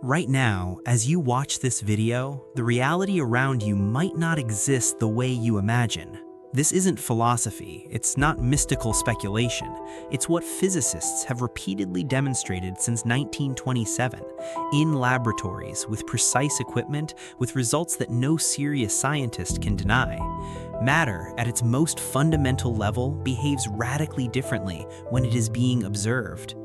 Right now, as you watch this video, the reality around you might not exist the way you imagine. This isn't philosophy, it's not mystical speculation. It's what physicists have repeatedly demonstrated since 1927, in laboratories, with precise equipment, with results that no serious scientist can deny. Matter, at its most fundamental level, behaves radically differently when it is being observed.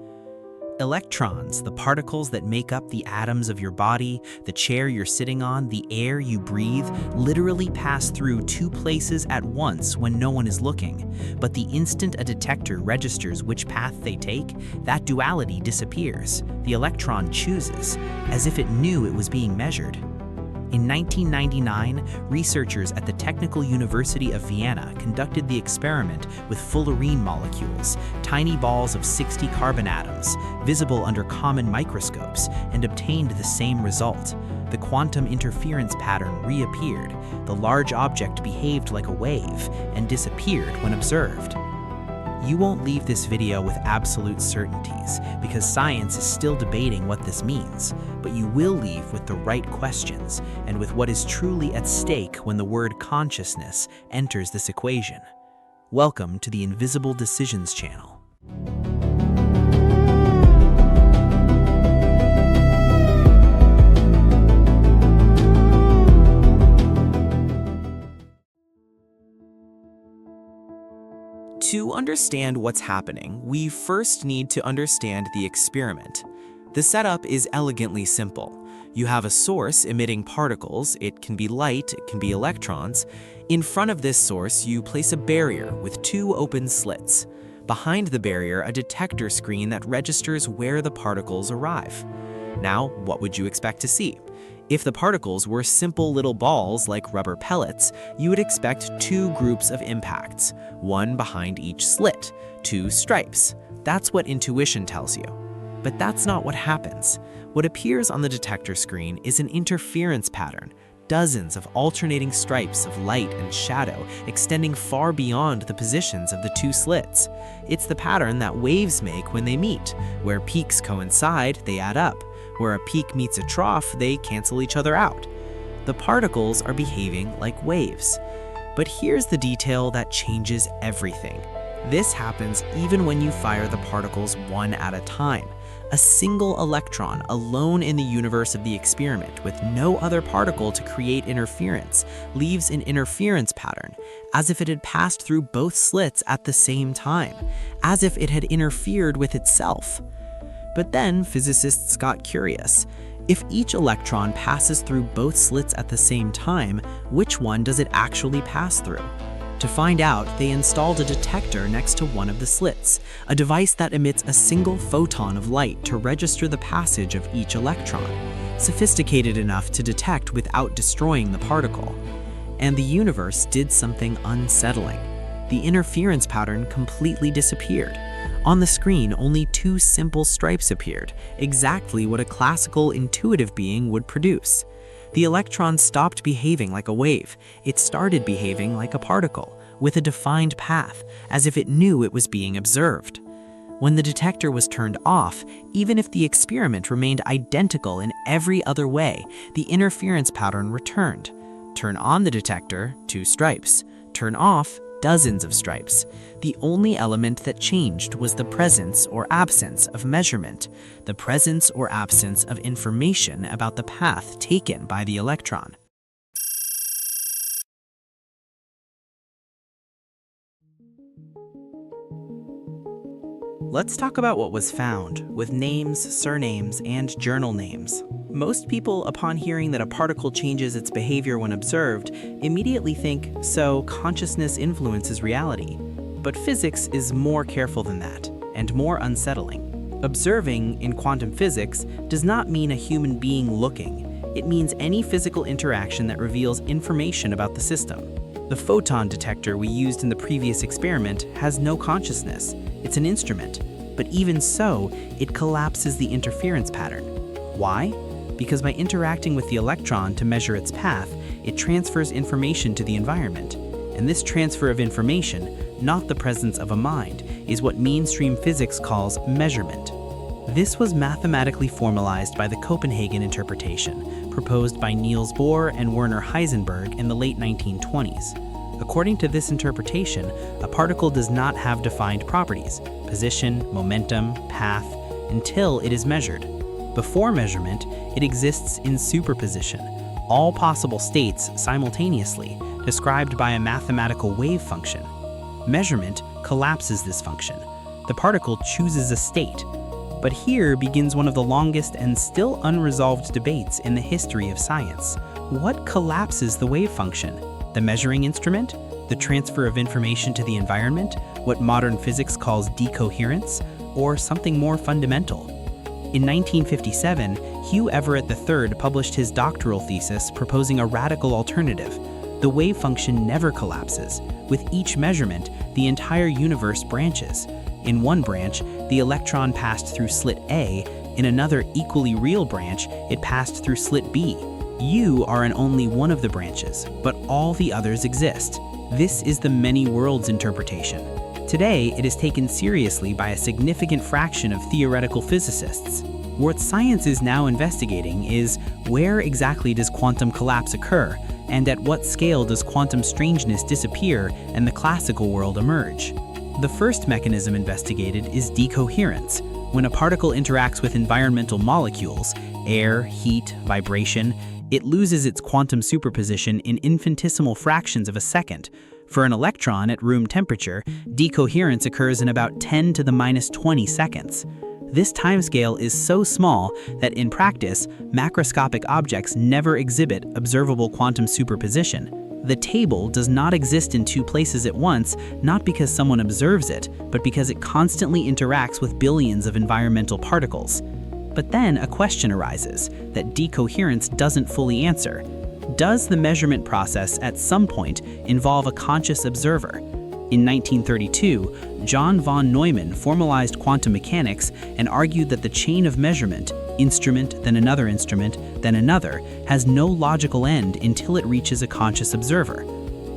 Electrons, the particles that make up the atoms of your body, the chair you're sitting on, the air you breathe, literally pass through two places at once when no one is looking. But the instant a detector registers which path they take, that duality disappears. The electron chooses, as if it knew it was being measured. In 1999, researchers at the Technical University of Vienna conducted the experiment with fullerene molecules, tiny balls of 60 carbon atoms, visible under common microscopes, and obtained the same result. The quantum interference pattern reappeared. The large object behaved like a wave and disappeared when observed. You won't leave this video with absolute certainties, because science is still debating what this means, but you will leave with the right questions and with what is truly at stake when the word consciousness enters this equation. Welcome to the Invisible Decisions channel. To understand what's happening, we first need to understand the experiment. The setup is elegantly simple. You have a source emitting particles, it can be light, it can be electrons. In front of this source, you place a barrier with two open slits. Behind the barrier, a detector screen that registers where the particles arrive. Now, what would you expect to see? If the particles were simple little balls like rubber pellets, you would expect two groups of impacts, one behind each slit, two stripes. That's what intuition tells you. But that's not what happens. What appears on the detector screen is an interference pattern, dozens of alternating stripes of light and shadow extending far beyond the positions of the two slits. It's the pattern that waves make when they meet. Where peaks coincide, they add up. Where a peak meets a trough, they cancel each other out. The particles are behaving like waves. But here's the detail that changes everything. This happens even when you fire the particles one at a time. A single electron alone in the universe of the experiment with no other particle to create interference leaves an interference pattern, as if it had passed through both slits at the same time, as if it had interfered with itself. But then physicists got curious. If each electron passes through both slits at the same time, which one does it actually pass through? To find out, they installed a detector next to one of the slits, a device that emits a single photon of light to register the passage of each electron, sophisticated enough to detect without destroying the particle. And the universe did something unsettling. The interference pattern completely disappeared. On the screen, only two simple stripes appeared, exactly what a classical intuitive being would produce. The electron stopped behaving like a wave. It started behaving like a particle, with a defined path, as if it knew it was being observed. When the detector was turned off, even if the experiment remained identical in every other way, the interference pattern returned. Turn on the detector, two stripes. Turn off, dozens of stripes. The only element that changed was the presence or absence of measurement, the presence or absence of information about the path taken by the electron. Let's talk about what was found, with names, surnames, and journal names. Most people, upon hearing that a particle changes its behavior when observed, immediately think, so consciousness influences reality. But physics is more careful than that, and more unsettling. Observing, in quantum physics, does not mean a human being looking. It means any physical interaction that reveals information about the system. The photon detector we used in the previous experiment has no consciousness. It's an instrument. But even so, it collapses the interference pattern. Why? Because by interacting with the electron to measure its path, it transfers information to the environment. And this transfer of information, not the presence of a mind, is what mainstream physics calls measurement. This was mathematically formalized by the Copenhagen interpretation, proposed by Niels Bohr and Werner Heisenberg in the late 1920s. According to this interpretation, a particle does not have defined properties, position, momentum, path, until it is measured. Before measurement, it exists in superposition, all possible states simultaneously, described by a mathematical wave function. Measurement collapses this function. The particle chooses a state. But here begins one of the longest and still unresolved debates in the history of science. What collapses the wave function? The measuring instrument? The transfer of information to the environment? What modern physics calls decoherence? Or something more fundamental? In 1957, Hugh Everett III published his doctoral thesis proposing a radical alternative. The wave function never collapses. With each measurement, the entire universe branches. In one branch, the electron passed through slit A. In another equally real branch, it passed through slit B. You are in only one of the branches, but all the others exist. This is the many worlds interpretation. Today, it is taken seriously by a significant fraction of theoretical physicists. What science is now investigating is where exactly does quantum collapse occur, and at what scale does quantum strangeness disappear and the classical world emerge. The first mechanism investigated is decoherence. When a particle interacts with environmental molecules, air, heat, vibration, it loses its quantum superposition in infinitesimal fractions of a second. For an electron at room temperature, decoherence occurs in about 10 to the minus 20 seconds. This timescale is so small that in practice, macroscopic objects never exhibit observable quantum superposition. The table does not exist in two places at once, not because someone observes it, but because it constantly interacts with billions of environmental particles. But then a question arises that decoherence doesn't fully answer. Does the measurement process at some point involve a conscious observer? In 1932, John von Neumann formalized quantum mechanics and argued that the chain of measurement, instrument, then another instrument, then another, has no logical end until it reaches a conscious observer.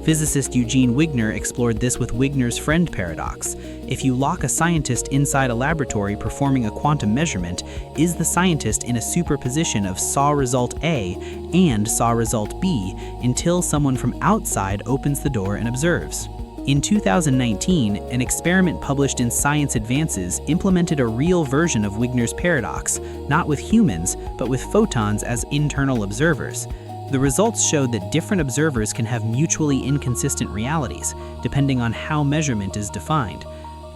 Physicist Eugene Wigner explored this with Wigner's friend paradox. If you lock a scientist inside a laboratory performing a quantum measurement, is the scientist in a superposition of saw result A and saw result B until someone from outside opens the door and observes? In 2019, an experiment published in Science Advances implemented a real version of Wigner's paradox, not with humans, but with photons as internal observers. The results showed that different observers can have mutually inconsistent realities, depending on how measurement is defined.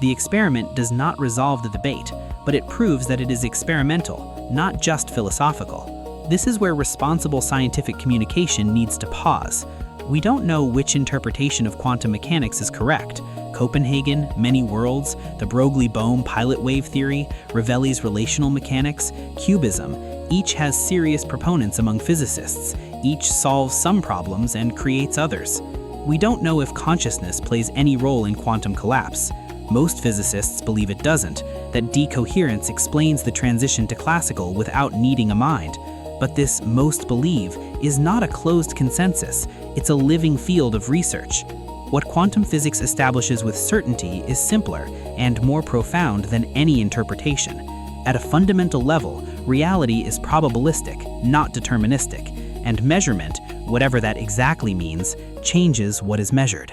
The experiment does not resolve the debate, but it proves that it is experimental, not just philosophical. This is where responsible scientific communication needs to pause. We don't know which interpretation of quantum mechanics is correct. Copenhagen, many worlds, the Broglie-Bohm pilot wave theory, Ravelli's relational mechanics, cubism, each has serious proponents among physicists. Each solves some problems and creates others. We don't know if consciousness plays any role in quantum collapse. Most physicists believe it doesn't, that decoherence explains the transition to classical without needing a mind. But this most believe is not a closed consensus, it's a living field of research. What quantum physics establishes with certainty is simpler and more profound than any interpretation. At a fundamental level, reality is probabilistic, not deterministic, and measurement, whatever that exactly means, changes what is measured.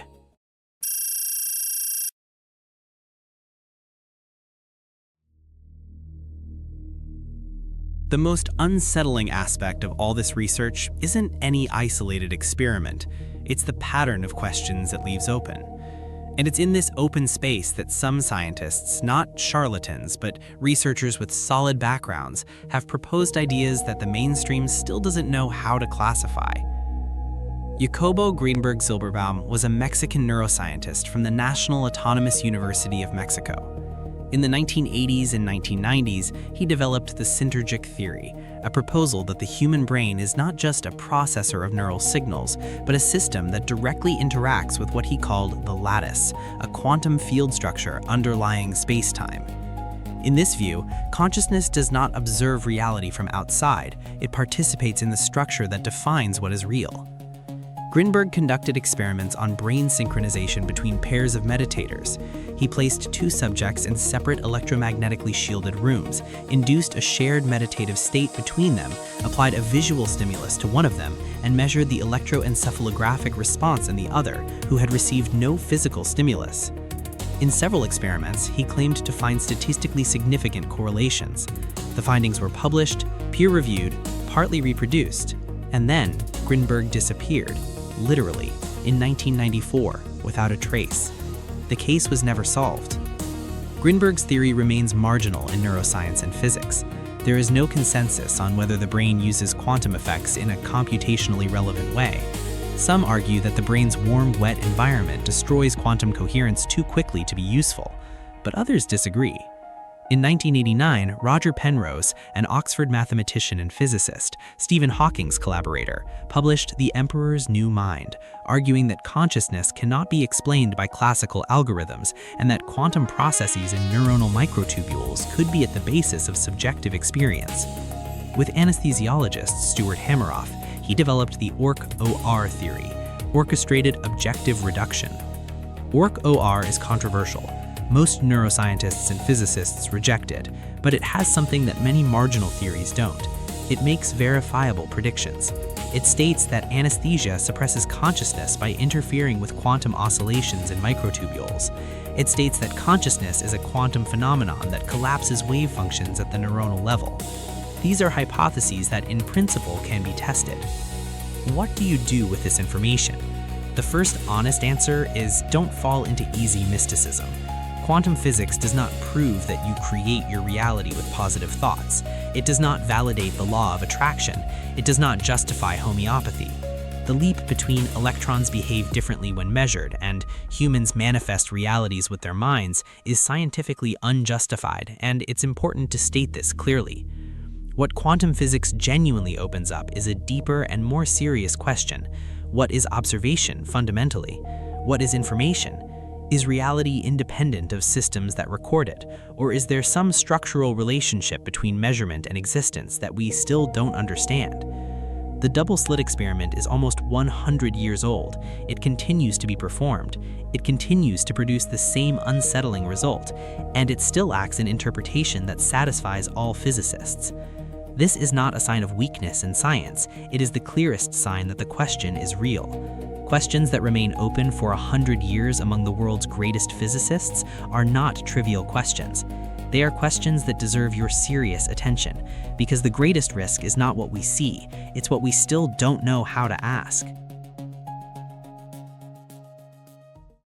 The most unsettling aspect of all this research isn't any isolated experiment. It's the pattern of questions it leaves open. And it's in this open space that some scientists, not charlatans, but researchers with solid backgrounds, have proposed ideas that the mainstream still doesn't know how to classify. Jacobo Grinberg was a Mexican neuroscientist from the National Autonomous University of Mexico. In the 1980s and 1990s, he developed the synergic theory, a proposal that the human brain is not just a processor of neural signals, but a system that directly interacts with what he called the lattice, a quantum field structure underlying space-time. In this view, consciousness does not observe reality from outside, it participates in the structure that defines what is real. Grinberg conducted experiments on brain synchronization between pairs of meditators. He placed two subjects in separate electromagnetically shielded rooms, induced a shared meditative state between them, applied a visual stimulus to one of them, and measured the electroencephalographic response in the other, who had received no physical stimulus. In several experiments, he claimed to find statistically significant correlations. The findings were published, peer-reviewed, partly reproduced, and then Grinberg disappeared, literally, in 1994, without a trace. The case was never solved. Grinberg's theory remains marginal in neuroscience and physics. There is no consensus on whether the brain uses quantum effects in a computationally relevant way. Some argue that the brain's warm, wet environment destroys quantum coherence too quickly to be useful, but others disagree. In 1989, Roger Penrose, an Oxford mathematician and physicist, Stephen Hawking's collaborator, published The Emperor's New Mind, arguing that consciousness cannot be explained by classical algorithms and that quantum processes in neuronal microtubules could be at the basis of subjective experience. With anesthesiologist Stuart Hameroff, he developed the Orch-Or theory, orchestrated objective reduction. Orch-Or is controversial. Most neuroscientists and physicists reject it, but it has something that many marginal theories don't. It makes verifiable predictions. It states that anesthesia suppresses consciousness by interfering with quantum oscillations in microtubules. It states that consciousness is a quantum phenomenon that collapses wave functions at the neuronal level. These are hypotheses that in principle can be tested. What do you do with this information? The first honest answer is don't fall into easy mysticism. Quantum physics does not prove that you create your reality with positive thoughts. It does not validate the law of attraction. It does not justify homeopathy. The leap between electrons behave differently when measured and humans manifest realities with their minds is scientifically unjustified, and it's important to state this clearly. What quantum physics genuinely opens up is a deeper and more serious question. What is observation, fundamentally? What is information? Is reality independent of systems that record it, or is there some structural relationship between measurement and existence that we still don't understand? The double-slit experiment is almost 100 years old. It continues to be performed. It continues to produce the same unsettling result, and it still lacks an interpretation that satisfies all physicists. This is not a sign of weakness in science. It is the clearest sign that the question is real. Questions that remain open for 100 years among the world's greatest physicists are not trivial questions. They are questions that deserve your serious attention, because the greatest risk is not what we see, it's what we still don't know how to ask.